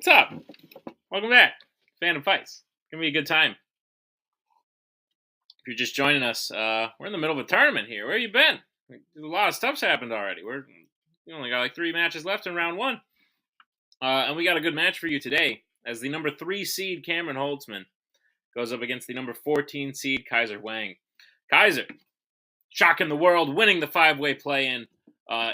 What's up? Welcome back. Fandom Fights. It's going to be a good time. If you're just joining us, we're in the middle of a tournament here. Where you been? A lot of stuff's happened already. We only got like 3 matches left in round 1. And we got a good match for you today as the number 3 seed Cameron Holzmann goes up against the number 14 seed Kaiser Huang. Kaiser, shocking the world, winning the 5-way play-in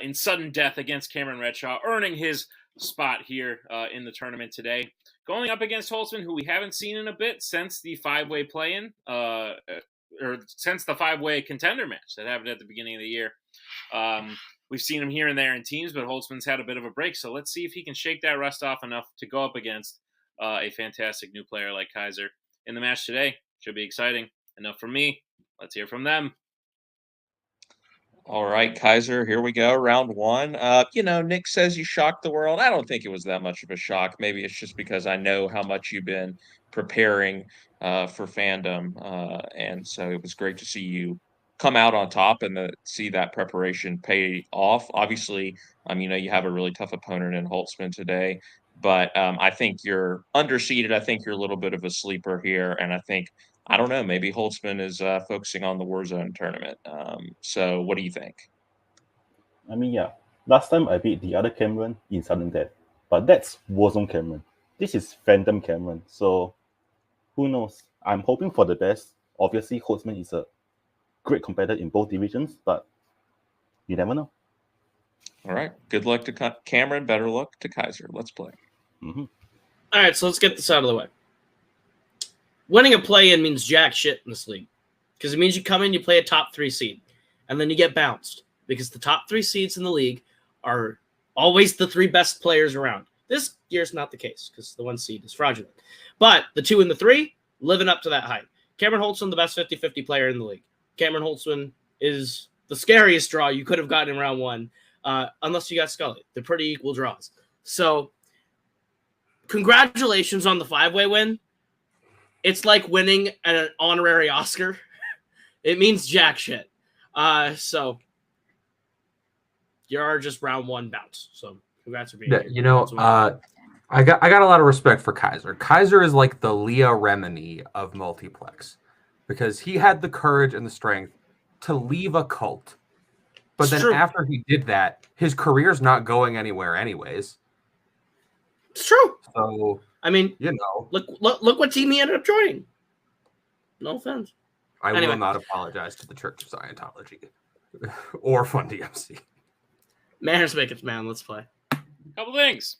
in sudden death against Cameron Redshaw, earning his spot here in the tournament today. Going up against Holzmann, who we haven't seen in a bit since the 5-way play-in, or since the 5-way contender match that happened at the beginning of the year. We've seen him here and there in teams, but Holtzmann's had a bit of a break, so let's see if he can shake that rust off enough to go up against a fantastic new player like Kaiser in the match today. Should be exciting. Enough from me. Let's hear from them. All right, Kaiser, here we go. Round 1. Nick says you shocked the world. I don't think it was that much of a shock. Maybe it's just because I know how much you've been preparing for Fandom. And so it was great to see you come out on top and see that preparation pay off. Obviously, you have a really tough opponent in Holtzmann today. But I think you're underseeded. I think you're a little bit of a sleeper here. And I don't know, maybe Holtzmann is focusing on the Warzone tournament. So what do you think? Last time I beat the other Cameron in sudden death, but that's Warzone Cameron. This is Fandom Cameron, so who knows? I'm hoping for the best. Obviously, Holtzmann is a great competitor in both divisions, but you never know. All right. Good luck to Cameron. Better luck to Kaiser. Let's play. Mm-hmm. All right, so let's get this out of the way. Winning a play-in means jack shit in this league because it means you come in, you play a top 3 seed, and then you get bounced because the top 3 seeds in the league are always the 3 best players around. This year's not the case because the 1 seed is fraudulent. But the 2 and the 3, living up to that hype. Cameron Holtzmann, the best 50-50 player in the league. Cameron Holtzmann is the scariest draw you could have gotten in round 1, unless you got Scully. They're pretty equal draws. So congratulations on the 5-way win. It's like winning an honorary Oscar. It means jack shit. So you're just round 1 bounce. So congrats for being here. I got a lot of respect for Kaiser. Kaiser is like the Leah Remini of multiplex because he had the courage and the strength to leave a cult. But then after he did that, his career's not going anywhere anyways. It's true. So look what team he ended up joining. No offense. I will not apologize to the Church of Scientology or Fun DMC. Manners make it, man. Let's play. Couple things.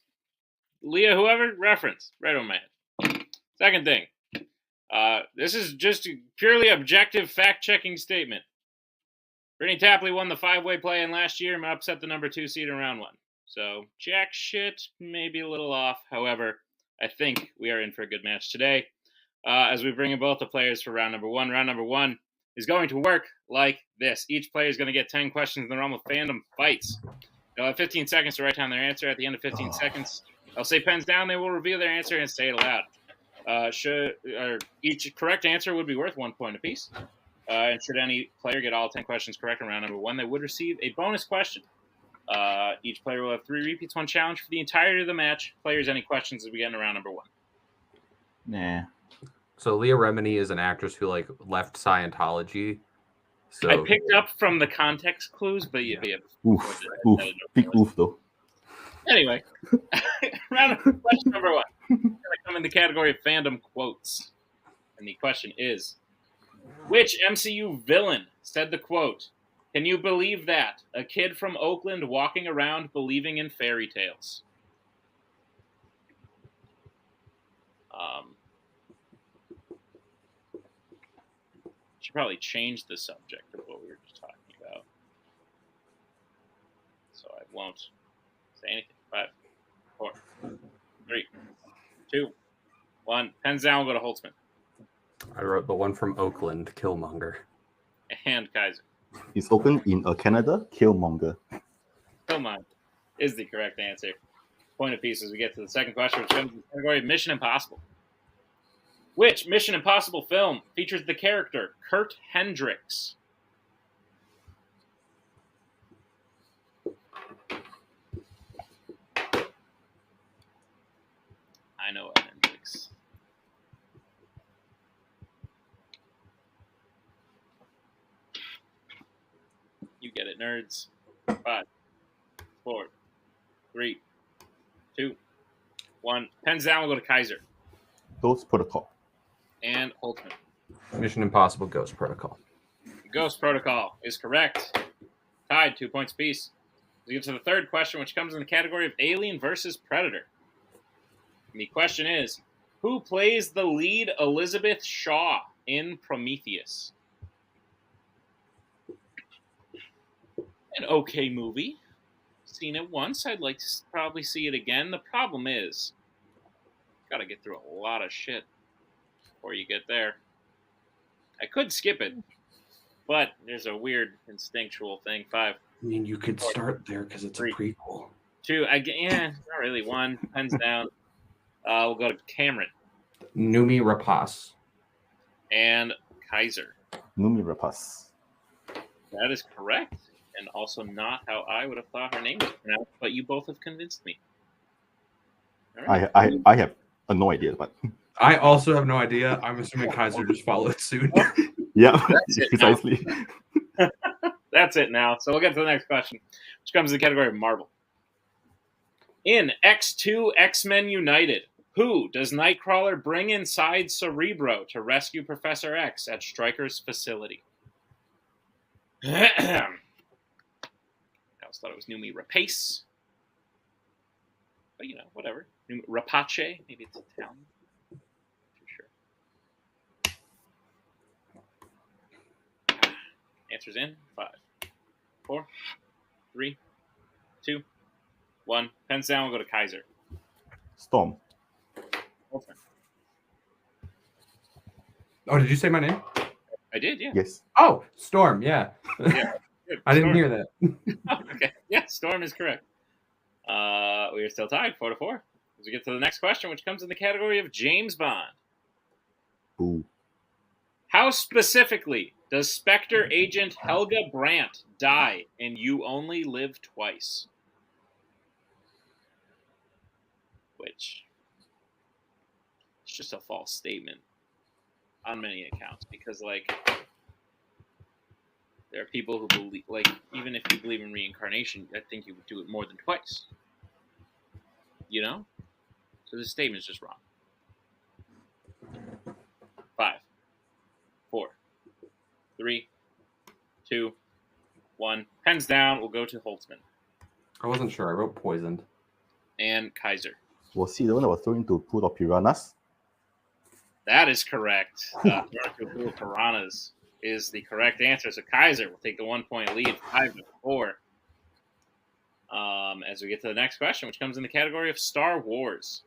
Leah, whoever, reference. Right on my head. Second thing. This is just a purely objective fact-checking statement. Brittany Tapley won the 5-way play-in last year and upset the number 2 seed in round 1. So, jack shit, maybe a little off. However, I think we are in for a good match today. As we bring in both the players for round number 1. Round number 1 is going to work like this. Each player is going to get 10 questions in the realm of Fandom Fights. They'll have 15 seconds to write down their answer. At the end of 15 seconds, I'll say pens down. They will reveal their answer and say it aloud. Each correct answer would be worth 1 point apiece. And should any player get all 10 questions correct in round number 1, they would receive a bonus question. Each player will have 3 repeats, 1 challenge for the entirety of the match. Players, any questions as we get into round number 1? Nah. So Leah Remini is an actress who left Scientology. So I picked up from the context clues, but yeah. Oof. Big oof though. Anyway, question number 1. It's going to come in the category of fandom quotes. And the question is, which MCU villain said the quote, "Can you believe that? A kid from Oakland walking around believing in fairy tales." Should probably change the subject of what we were just talking about. So I won't say anything. 5, 4, 3, 2, 1. Pens down, we'll go to Holtzmann. I wrote the one from Oakland, Killmonger. And Kaiser. Is Oakland in Canada? Killmonger. Killmonger is the correct answer. Point apiece as we get to the second question, which comes in the category of Mission Impossible. Which Mission Impossible film features the character Kurt Hendricks? I know appendix. You get it, nerds. 5, 4, 3, 2, 1. Pens down. We'll go to Kaiser Ghost Protocol. and Holtzmann. Mission Impossible Ghost Protocol. Ghost Protocol is correct. Tied, 2 points apiece. We get to the third question, which comes in the category of Alien versus Predator. And the question is, who plays the lead Elizabeth Shaw in Prometheus? An okay movie. Seen it once. I'd like to probably see it again. The problem is, got to get through a lot of shit before you get there. I could skip it, but there's a weird instinctual thing. 5, I mean, you could start there because it's a 3, prequel. 2. Not really. 1. Pens down. We'll go to Cameron Numi Rapace. and Kaiser. Numi Rapace. That is correct, and also not how I would have thought her name was pronounced. But you both have convinced me. All right. I have no idea, but I also have no idea. I'm assuming Kaiser just followed suit. yeah, That's it precisely. That's it now. So we'll get to the next question, which comes in the category of Marvel. In X2 X-Men United, who does Nightcrawler bring inside Cerebro to rescue Professor X at Stryker's facility? I always thought it was Numi Rapace. But, whatever. Rapace, maybe it's Italian. Not too sure. Answers in. 5, 4, 3, 2, 1. Pens down. We'll go to Kaiser. Storm. Holtzmann. Oh, did you say my name? I did, yeah. Yes. Oh, Storm. Yeah. Yeah. Good. I didn't Storm. hear that. Oh, okay. Yeah, Storm is correct. We are still tied, 4-4. As we get to the next question, which comes in the category of James Bond. Ooh. How specifically does Spectre agent Helga Brandt die in You Only Live Twice? Which it's just a false statement on many accounts, because there are people who believe, even if you believe in reincarnation, I think you would do it more than twice. So this statement is just wrong. 5, 4, 3, 2, 1. Pens down. We'll go to Holtzmann I wasn't sure. I wrote poisoned. and Kaiser. Was he the one that was thrown into a pool of piranhas? That is correct. Pool of Piranhas is the correct answer. So Kaiser will take the 1-point lead, 5-4. As we get to the next question, which comes in the category of Star Wars.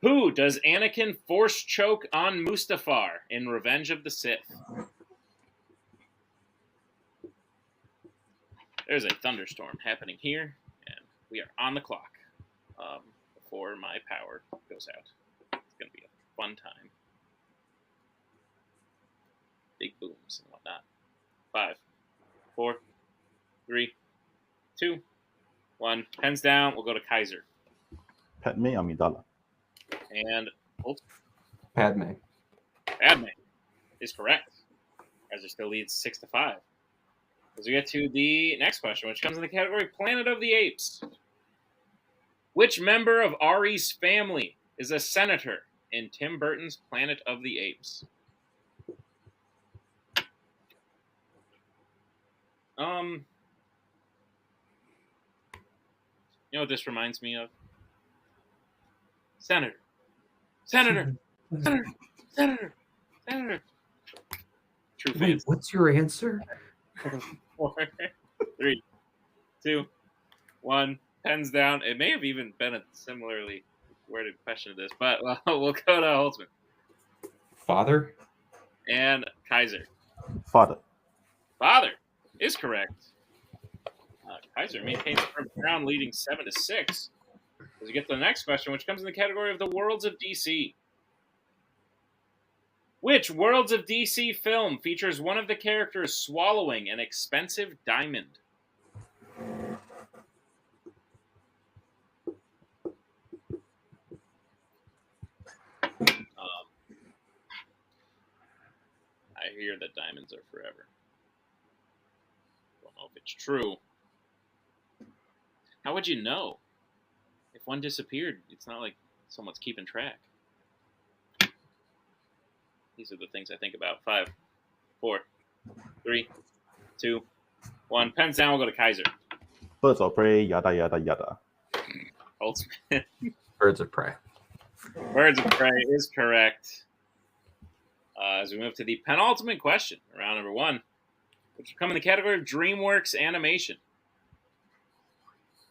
Who does Anakin force choke on Mustafar in Revenge of the Sith? There's a thunderstorm happening here, and we are on the clock before my power goes out. It's going to be a fun time. Big booms and whatnot. 5, 4, 3, 2, 1. Pens down. We'll go to Kaiser. Padme Amidala. And Padme. Padme is correct. Kaiser still leads 6-5. As we get to the next question, which comes in the category Planet of the Apes. Which member of Ari's family is a senator in Tim Burton's Planet of the Apes? You know what this reminds me of? Senator. Senator. Senator. Senator. Senator. True Wait, fans. what's your answer? 4, 3, 2, 1. Pens down. It may have even been a similarly worded question to this, but we'll go to Holtzmann Father? and Kaiser. Father. Father is correct. Kaiser maintains firm ground, leading 7-6. As we get to the next question, which comes in the category of the Worlds of DC. Which Worlds of DC film features one of the characters swallowing an expensive diamond? I hear that diamonds are forever. Don't know if it's true. How would you know? If one disappeared, it's not like someone's keeping track. These are the things I think about. 5, 4, 3, 2, 1. Pens down, we'll go to Kaiser. Birds of prey, yada yada yada. Holzmann. Birds of prey. Birds of prey is correct. As we move to the penultimate question, round number 1, which will come in the category of DreamWorks animation.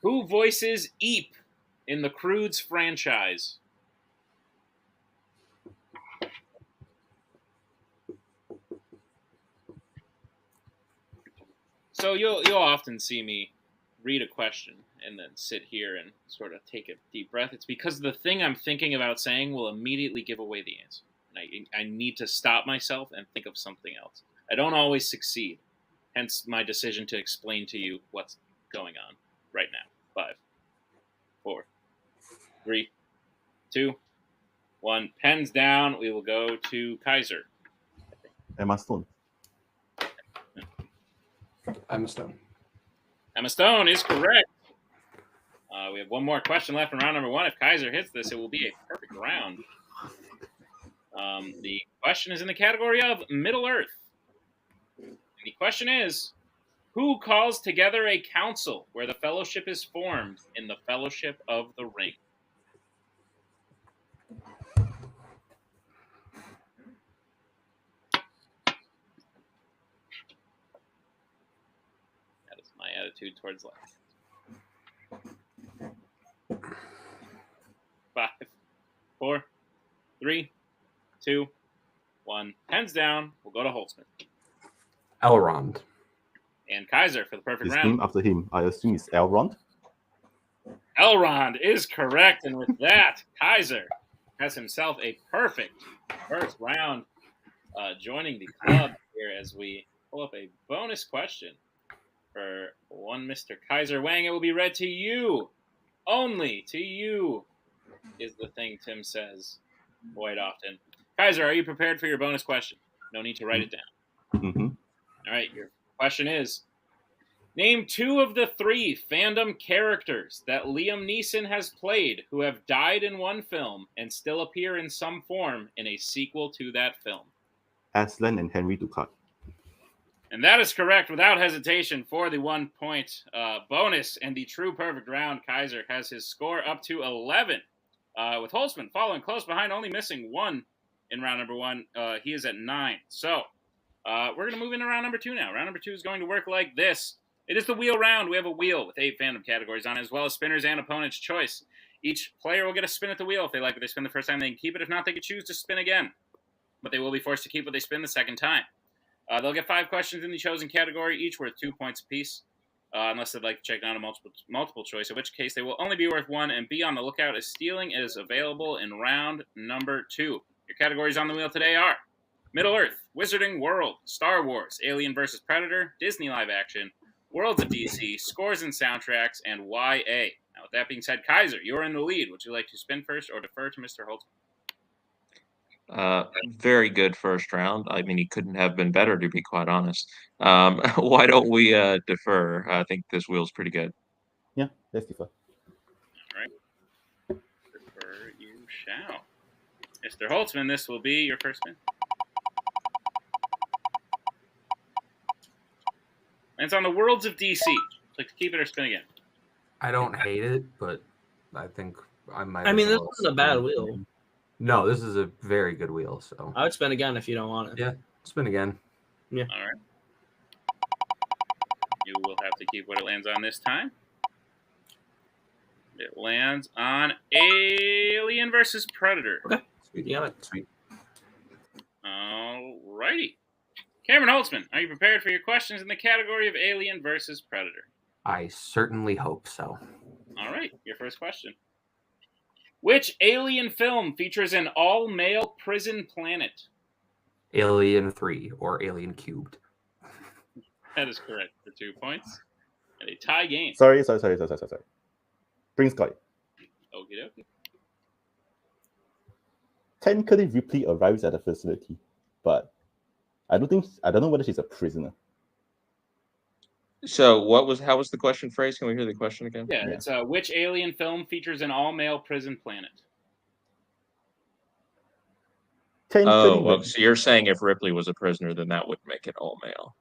Who voices Eep in the Croods franchise? So you'll often see me read a question and then sit here and sort of take a deep breath. It's because the thing I'm thinking about saying will immediately give away the answer. And I need to stop myself and think of something else. I don't always succeed, hence my decision to explain to you what's going on right now. 5, 4, 3, 2, 1. Pens down. We will go to Kaiser. Emma Stone. Emma Stone. Emma Stone is correct. We have one more question left in round number 1. If Kaiser hits this, it will be a perfect round. The question is in the category of Middle Earth. And the question is, who calls together a council where the fellowship is formed in the Fellowship of the Ring? That is my attitude towards life. 5, 4, 3, 2, 1. Pens down. We'll go to Holzmann. Elrond. And Kaiser for the perfect It's round. named after him. I assume it's Elrond. Elrond is correct. And with that, Kaiser has himself a perfect first round, joining the club here as we pull up a bonus question for one Mr. Kaiser. Wang, it will be read to you. Only to you is the thing Tim says quite often. Kaiser, are you prepared for your bonus question? No need to write it down. Mm-hmm. All right, your question is, name 2 of the 3 Fandom characters that Liam Neeson has played who have died in one film and still appear in some form in a sequel to that film. Aslan and Henry Ducat. And that is correct without hesitation for the 1 point bonus and the true perfect round. Kaiser has his score up to 11. With Holzmann following close behind, only missing 1 in round number 1. He is at 9. So we're going to move into round number 2 now. Round number 2 is going to work like this. It is the wheel round. We have a wheel with 8 fandom categories on it, as well as spinners and opponent's choice. Each player will get a spin at the wheel. If they like what they spin the first time, they can keep it. If not, they can choose to spin again. But they will be forced to keep what they spin the second time. They'll get 5 questions in the chosen category, each worth 2 points apiece, unless they'd like to check down a multiple choice, in which case they will only be worth 1, and be on the lookout as stealing is available in round number 2. Your categories on the wheel today are Middle Earth, Wizarding World, Star Wars, Alien vs. Predator, Disney live action, Worlds of DC, Scores and Soundtracks, and YA. Now, with that being said, Kaiser, you are in the lead. Would you like to spin first or defer to Mr. Holtzman? Very good first round. I mean, he couldn't have been better, to be quite honest. Why don't we defer? I think this wheel's pretty good. Yeah, let's defer. All right. Defer you shall. Mr. Holtzman, this will be your first spin. And it's on the Worlds of DC. Like to keep it or spin again. I don't hate it, but I think I might. I mean, this isn't a bad wheel. No, this is a very good wheel. So I would spin again if you don't want it. yeah, spin again. Yeah. All right. You will have to keep what it lands on this time. It lands on Alien vs. Predator. Okay. Sweet. Yeah. Sweet. All righty. Cameron Holtzman, are you prepared for your questions in the category of Alien vs. Predator? I certainly hope so. All right, your first question. Which alien film features an all-male prison planet? Alien 3 or Alien Cubed. That is correct for 2 points. And a tie game. Sorry. Bring Scotty. Okie dokie. Technically, Ripley arrives at the facility, but I don't know whether she's a prisoner. So how was the question phrased? Can we hear the question again? Yeah, Yeah. it's which alien film features an all-male prison planet? Technically, well, so you're saying if Ripley was a prisoner, then that would make it all male.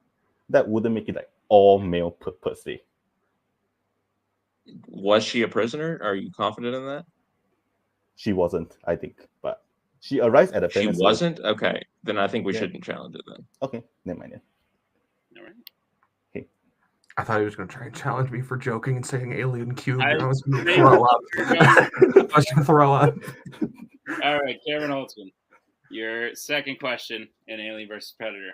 that wouldn't make it like all male per se. Was she a prisoner? Are you confident in that? She wasn't, I think, but she arrives at a She peninsula. wasn't? Okay. Then I think we Yeah. shouldn't challenge it then. Okay, never mind. All right. I thought he was going to try and challenge me for joking and saying alien cube. I and I was going to was throw up. I was going to throw up. All right, Cameron Holtzman, your second question in Alien vs. Predator.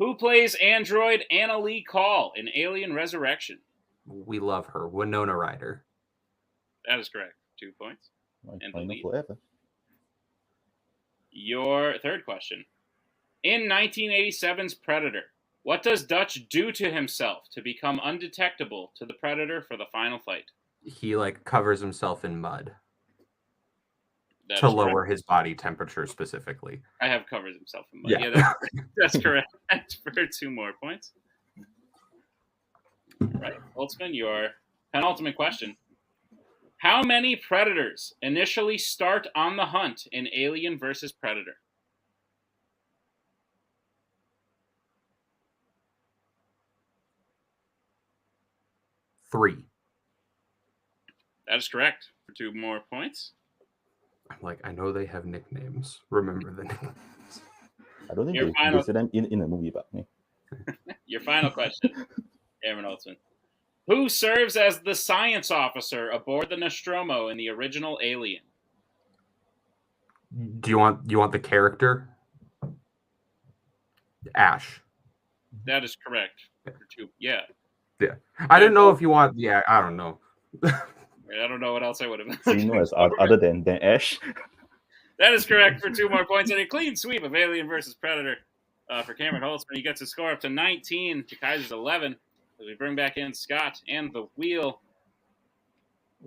Who plays android Anna Lee Call in Alien Resurrection? We love her. Winona Ryder. That is correct. 2 points. And the Final lead. forever. Your third question. In 1987's Predator, what does Dutch do to himself to become undetectable to the Predator for the final fight? He covers himself in mud That to is lower correct. his body temperature specifically. I have covered himself in mud. Yeah. That's correct. For 2 more points. All right, Holtzman, your penultimate question. How many Predators initially start on the hunt in Alien vs. Predator? Three. That is correct. For 2 more points. I'm I know they have nicknames. Remember the names. I don't think Your they final- said them in a movie, but Your final question, Cameron Holtzman. Who serves as the science officer aboard the Nostromo in the original Alien? Do you want the character? Ash. That is correct. For 2, yeah. I didn't know if you want. Yeah, I don't know. I don't know what else I would have. so you know as other than Ash. That is correct for 2 more points and a clean sweep of Alien vs. Predator for Cameron Holtzman. He gets a score up to 19 to Kaiser's 11. As we bring back in Scott and the wheel.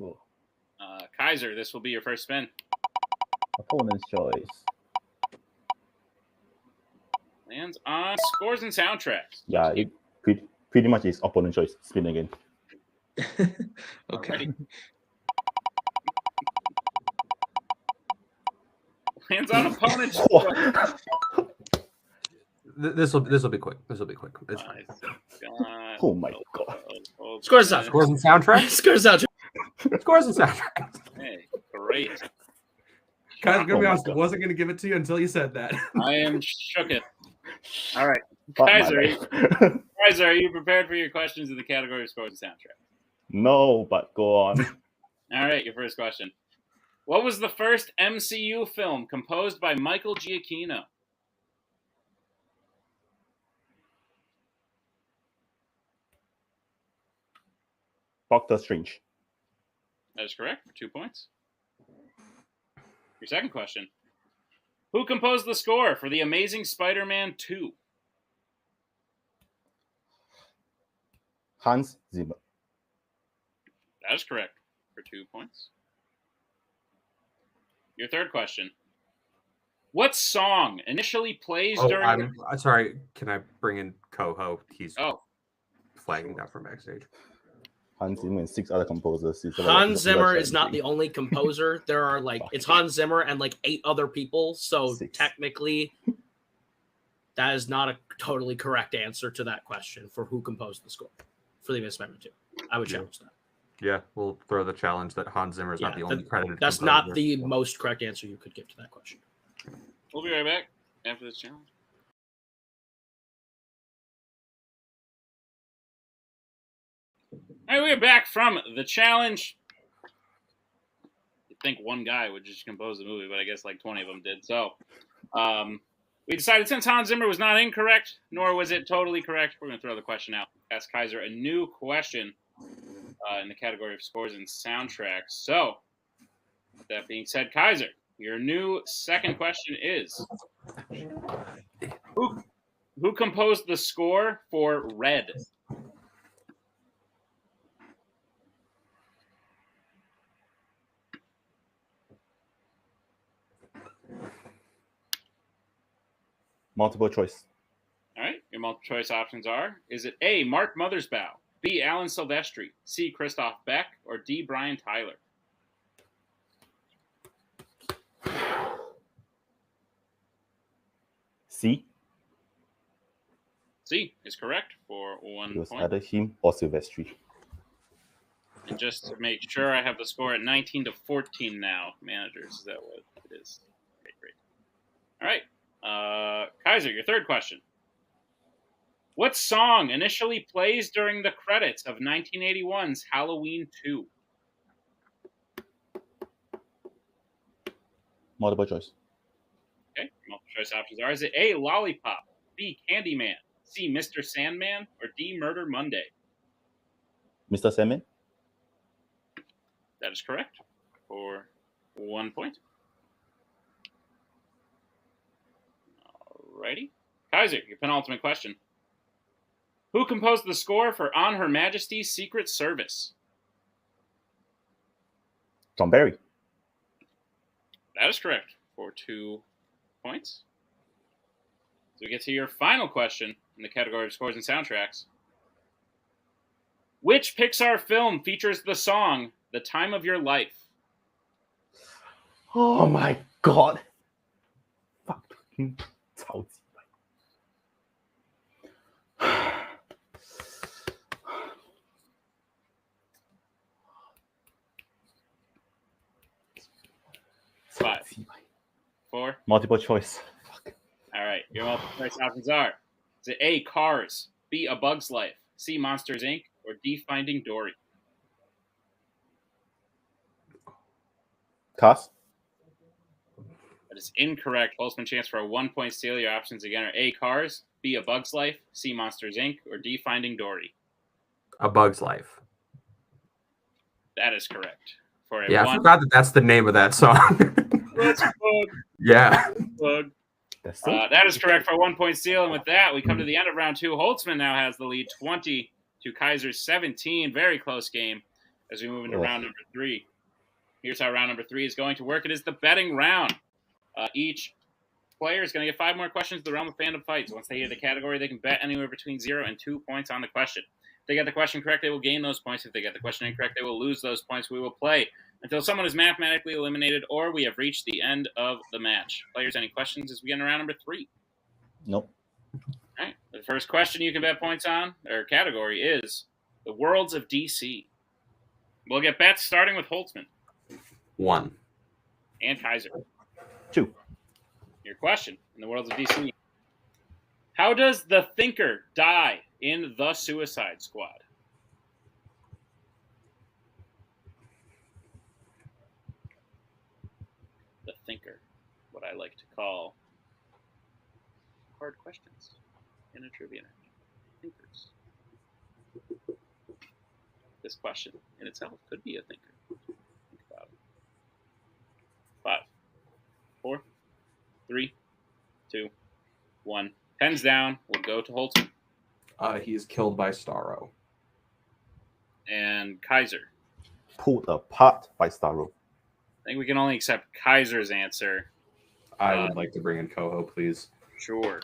Oh, Kaiser, this will be your first spin. opponent's choice. Lands on scores and soundtracks. Yeah, it pretty much is opponent choice. Spin again. Okay. Alrighty. Lands on opponent's choice. This will be quick. This will be quick. It's fine. Oh my god. Scores out. Scores and soundtracks. Scores out. Scores and soundtracks. Hey, great. Guys, I'm gonna be Oh my honest. I God. wasn't gonna give it to you until you said that. I am shook it. All right. Fuck my Kaiser, life. Kaiser, are you prepared for your questions in the category of scores and soundtrack? No, but go on. All right, your first question. What was the first MCU film composed by Michael Giacchino? Doctor Strange. That is correct for 2 points. Your second question. Who composed the score for The Amazing Spider-Man 2? Hans Zimmer. That is correct for 2 points. Your third question. What song initially plays Oh, during... I'm sorry. Can I bring in Coho? He's Oh, flagging that from backstage. Hans Zimmer and 6 other composers. Hans Zimmer is not the only composer. There are it's Hans Zimmer and 8 other people. So 6. technically, that is not a totally correct answer to that question for who composed the score for the Amazing Spider-Man 2. I would challenge that. Yeah, we'll throw the challenge that Hans Zimmer is not the only credited. That's not the most correct answer you could give to that question. we'll be right back after this challenge. All right, we're back from the challenge. You'd think one guy would just compose the movie, but I guess 20 of them did. So we decided since Hans Zimmer was not incorrect, nor was it totally correct, we're going to throw the question out. Ask Kaiser a new question in the category of scores and soundtracks. So with that being said, Kaiser, your new second question is, who composed the score for Red? Multiple choice. All right, your multiple choice options are: is it A, Mark Mothersbaugh, B, Alan Silvestri, C, Christoph Beck, or D, Brian Tyler? C. C is correct for 1 It was point. either him or Silvestri. And just to make sure, I have the score at 19-14 now. Managers, is that what it is? Great. All right, Kaiser, your third question. What song initially plays during the credits of 1981's Halloween 2? Multiple choice. Okay, multiple choice options are: is it A, Lollipop, B, Candyman, C, Mr. Sandman, or D, Murder Monday? Mr. Sandman? That is correct for 1 point. Alrighty. Kaiser, your penultimate question. Who composed the score for On Her Majesty's Secret Service? John Barry. That is correct for 2 points. So we get to your final question in the category of scores and soundtracks. Which Pixar film features the song The Time of Your Life? Oh my god. Fuck. 超级白。Five. 4. Multiple choice. Fuck. All right. Your multiple choice options are: is it A, Cars, B, A Bug's Life, C, Monsters, Inc., or D, Finding Dory? Cars. That is incorrect. Holzmann chance for a 1 point steal. Your options again are A, Cars, B, A Bug's Life, C, Monsters, Inc., or D, Finding Dory. A Bug's Life. That is correct. For a Yeah, I 1. forgot that that's the name of that song. Let's bug. Yeah. Bug. That's so That is correct for a 1 point steal. And with that, we come to the end of round 2. Holtzmann now has the lead 20 to Kaiser's 17. Very close game as we move into round number 3. Here's how round number 3 is going to work. It is the betting round. Each player is going to get 5 more questions to the realm of fandom fights. Once they hear the category, they can bet anywhere between 0 and 2 points on the question. If they get the question correct, they will gain those points. If they get the question incorrect, they will lose those points. We will play until someone is mathematically eliminated or we have reached the end of the match. Players, any questions as we get into round number 3? Nope. All right. The first question you can bet points on, or category, is the worlds of DC. We'll get bets starting with Holtzmann 1. and Kaiser. 2. Your question in the worlds of DC. How does the Thinker die in The Suicide Squad? The Thinker, what I like to call hard questions in a trivia match. Thinkers. This question in itself could be a thinker. Think about it. 5, 4, 3, 2, 1. Pens down. We'll go to Holtzmann. He is killed by Starro. And Kaiser. Pulled apart by Starro. I think we can only accept Kaiser's answer. I would like to bring in Coho, please. Sure.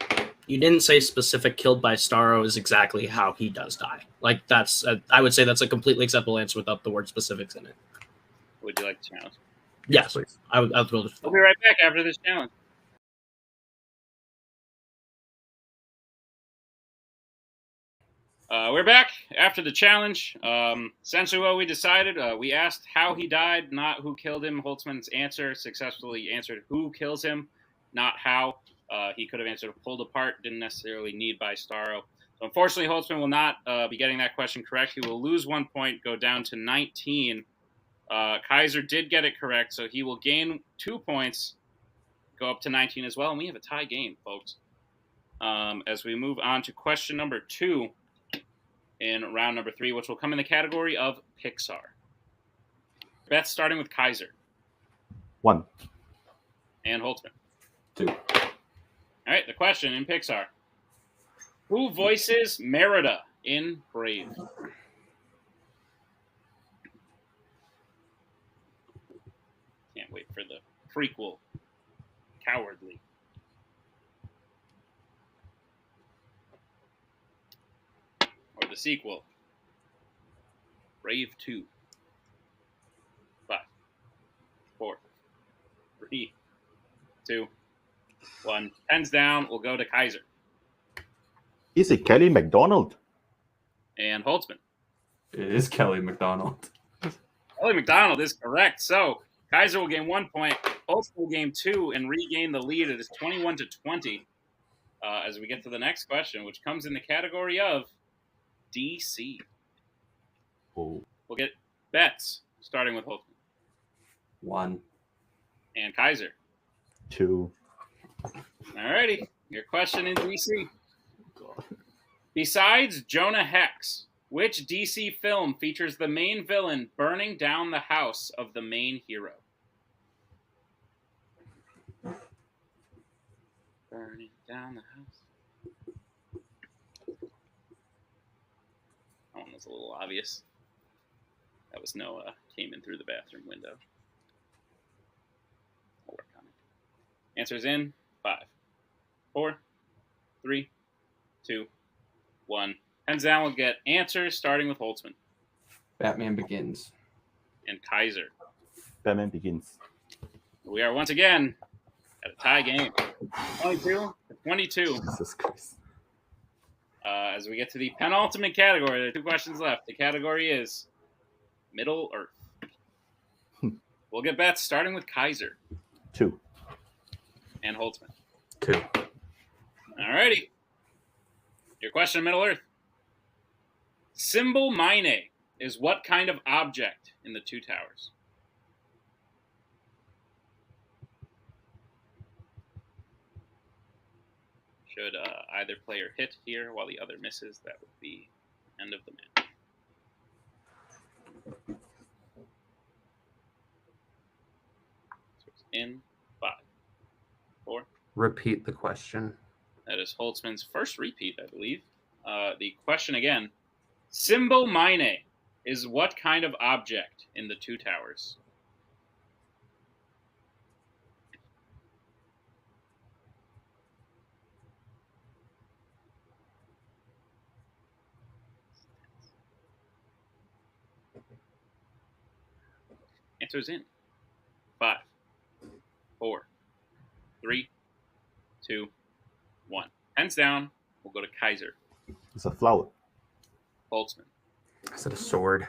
You didn't say specific killed by Starro is exactly how he does die. Like, that's, I would say that's a completely acceptable answer without the word specifics in it. Would you like to challenge? Yes, please. I'll throw this. We'll be right back after this challenge. We're back after the challenge. Essentially what we decided, we asked how he died, not who killed him. Holtzmann's answer successfully answered who kills him, not how. He could have answered pulled apart, didn't necessarily need by Starro. So unfortunately, Holtzmann will not be getting that question correct. He will lose 1 point, go down to 19. Kaiser did get it correct, so he will gain 2 points, go up to 19 as well. And we have a tie game, folks. As we move on to question number 2 in round number 3, which will come in the category of Pixar. Beth starting with Kaiser. 1. And Holtzmann. 2. All right, the question in Pixar. Who voices Merida in Brave? Can't wait for the prequel. Cowardly. the sequel, Brave 2. 5, 4, 3, 2, 1. Pens down. We'll go to Kaiser. Is it Kelly McDonald? And Holtzman. It is Kelly McDonald. Kelly McDonald is correct. So Kaiser will gain 1 point. Holtzman will gain 2 and regain the lead. It is 21-20 as we get to the next question, which comes in the category of DC. Oh. We'll get bets, starting with Holtzman. 1. And Kaiser. 2. Alrighty. Your question in DC. Besides Jonah Hex, which DC film features the main villain burning down the house of the main hero? Burning down the house. That one was a little obvious. That was Noah came in through the bathroom window. I'll work on it. Answers in 5, 4, 3, 2, 1. Hands down, we'll get answers starting with Holtzman. Batman Begins. And Kaiser. Batman Begins. We are once again at a tie game. 22-22. Jesus Christ. As we get to the penultimate category, there are 2 questions left. The category is Middle Earth. We'll get bets starting with Kaiser. 2. And Holtzman. 2. Alrighty. Your question in Middle Earth. Symbol Mine is what kind of object in the 2 towers? Should either player hit here while the other misses, that would be end of the match. So it's in 5, 4. Repeat the question. That is Holtzman's first repeat, I believe. The question again. Symbol Mine is what kind of object in the 2 towers? Answers in 5, 4, 3, 2, 1. Hands down. We'll go to Kaiser. It's a flower. Holtzman. Is it a sword?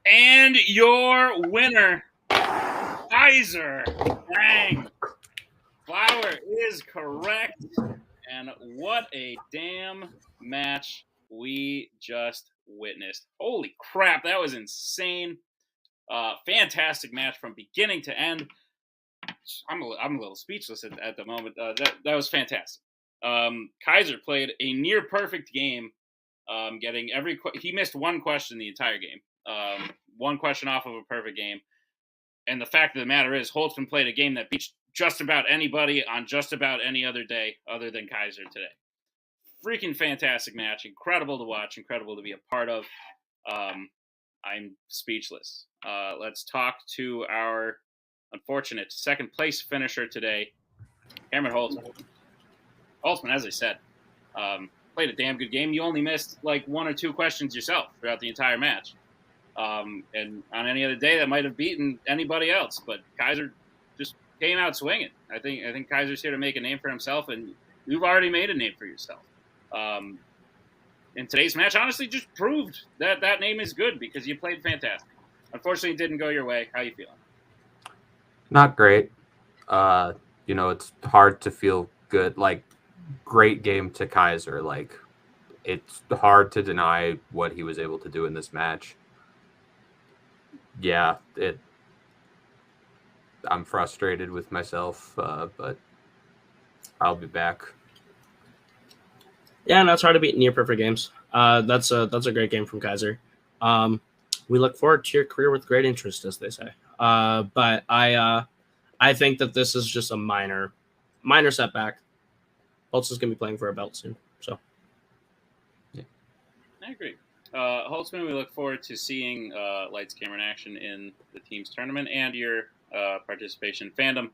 And your winner, Kaiser. Dang. Flower is correct. And what a damn match we just witnessed. Holy crap, that was insane. Fantastic match from beginning to end. I'm a little speechless at the moment. That was fantastic. Kaiser played a near perfect game, getting he missed 1 question the entire game. 1 question off of a perfect game. And the fact of the matter is, Holtzman played a game that beat just about anybody on just about any other day other than Kaiser today. Freaking fantastic match. Incredible to watch. Incredible to be a part of. I'm speechless. Let's talk to our unfortunate 2nd place finisher today, Cameron Holtzman. Holtzman, as I said, played a damn good game. You only missed like 1 or 2 questions yourself throughout the entire match. And on any other day, that might have beaten anybody else. But Kaiser just came out swinging. I think Kaiser's here to make a name for himself, and you've already made a name for yourself. And today's match honestly just proved that name is good because you played fantastic. Unfortunately, it didn't go your way. How you feeling? Not great. It's hard to feel good. Like, great game to Kaiser. Like, it's hard to deny what he was able to do in this match. Yeah, I'm frustrated with myself, but I'll be back. Yeah, no, it's hard to beat near perfect games. That's a great game from Kaiser. We look forward to your career with great interest, as they say. But I think that this is just a minor setback. Holtz is going to be playing for a belt soon. So, yeah, I agree. Holtzman, we look forward to seeing Lights, Camera, and Action in the team's tournament and your participation in Fandom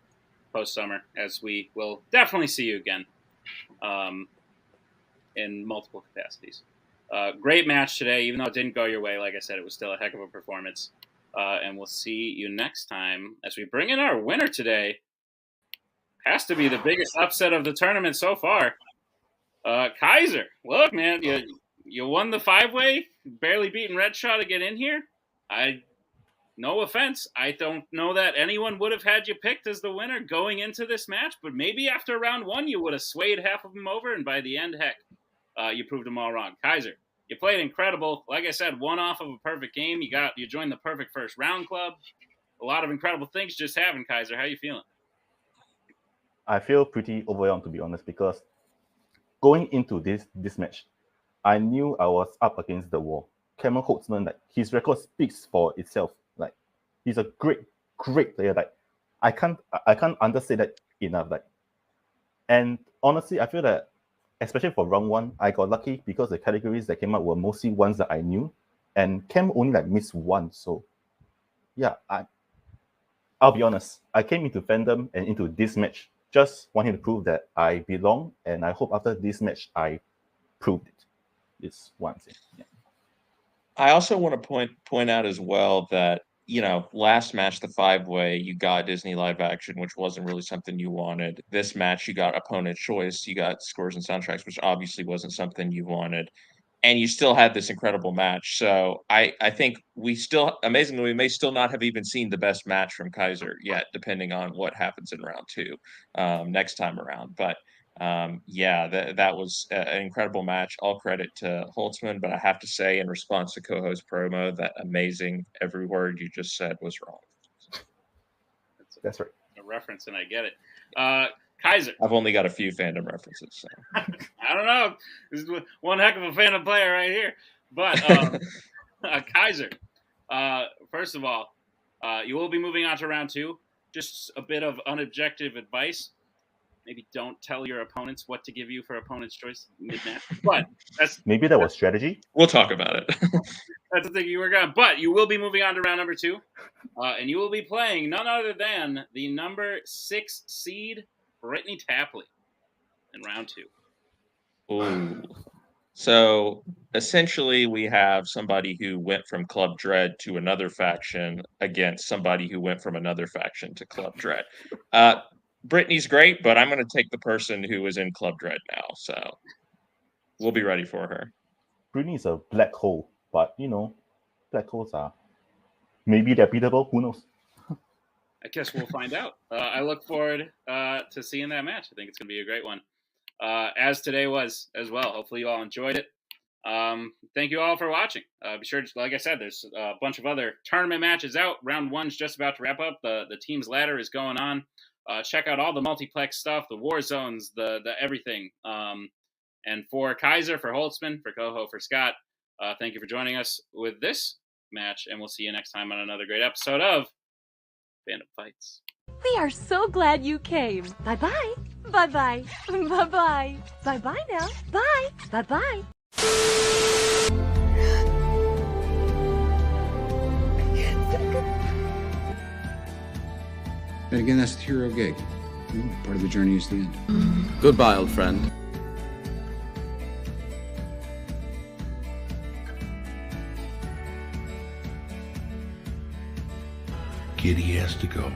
post-summer, as we will definitely see you again in multiple capacities. Great match today, even though it didn't go your way. Like I said, it was still a heck of a performance. And we'll see you next time as we bring in our winner today. Has to be the biggest upset of the tournament so far. Kaiser, look, man, you won the 5-way, barely beating Red Shaw to get in here. No offense, I don't know that anyone would have had you picked as the winner going into this match, but maybe after round 1 you would have swayed half of them over, and by the end, heck, you proved them all wrong. Kaiser, you played incredible. Like I said, one off of a perfect game. You joined the perfect first round club. A lot of incredible things just happened, Kaiser. How you feeling? I feel pretty overwhelmed, to be honest, because going into this match, I knew I was up against the wall. Cameron Holzmann, like, his record speaks for itself. Like, he's a great player. Like, I can't understate that enough. Like, and honestly, I feel that especially for round 1, I got lucky because the categories that came out were mostly ones that I knew, and Cam only like missed one. So yeah, I'll be honest. I came into Fandom and into this match just wanting to prove that I belong, and I hope after this match I proved it. It's one thing. Yeah. I also want to point out as well that, you know, last match, the 5-way, you got Disney live action, which wasn't really something you wanted. This match, you got opponent choice, you got scores and soundtracks, which obviously wasn't something you wanted. And you still had this incredible match. So I think amazingly, we may still not have even seen the best match from Kaiser yet, depending on what happens in round 2 next time around. But yeah, that was an incredible match. All credit to Holzmann, but I have to say, in response to co-host promo, that amazing, every word you just said was wrong. That's right. A reference, and I get it. Kaiser. I've only got a few Fandom references. So. I don't know. This is one heck of a Fandom player right here. But Kaiser, first of all, you will be moving on to round 2. Just a bit of unobjective advice. Maybe don't tell your opponents what to give you for opponent's choice mid-match. But maybe that was strategy. We'll talk about it. That's the thing you were going. But you will be moving on to round number 2. And you will be playing none other than the number 6 seed, Brittany Tapley, in round 2. Ooh. So essentially, we have somebody who went from Club Dread to another faction against somebody who went from another faction to Club Dread. Brittany's great, but I'm going to take the person who is in Club Dread now. So we'll be ready for her. Brittany's a black hole, but you know, black holes are maybe they're beatable. Who knows? I guess we'll find out. I look forward to seeing that match. I think it's going to be a great one. As today was as well. Hopefully you all enjoyed it. Thank you all for watching. Be sure to, like I said, there's a bunch of other tournament matches out. Round 1's just about to wrap up. The team's ladder is going on. Check out all the multiplex stuff, the war zones, the everything. And for Kaiser, for Holtzmann, for Coho, for Scott, thank you for joining us with this match, and we'll see you next time on another great episode of Fandom Fights. We are so glad you came. Bye-bye. Bye-bye. Bye-bye. Bye-bye now. Bye. Bye-bye. And again, that's the hero gig. Part of the journey is the end. Goodbye, old friend. Kitty has to go.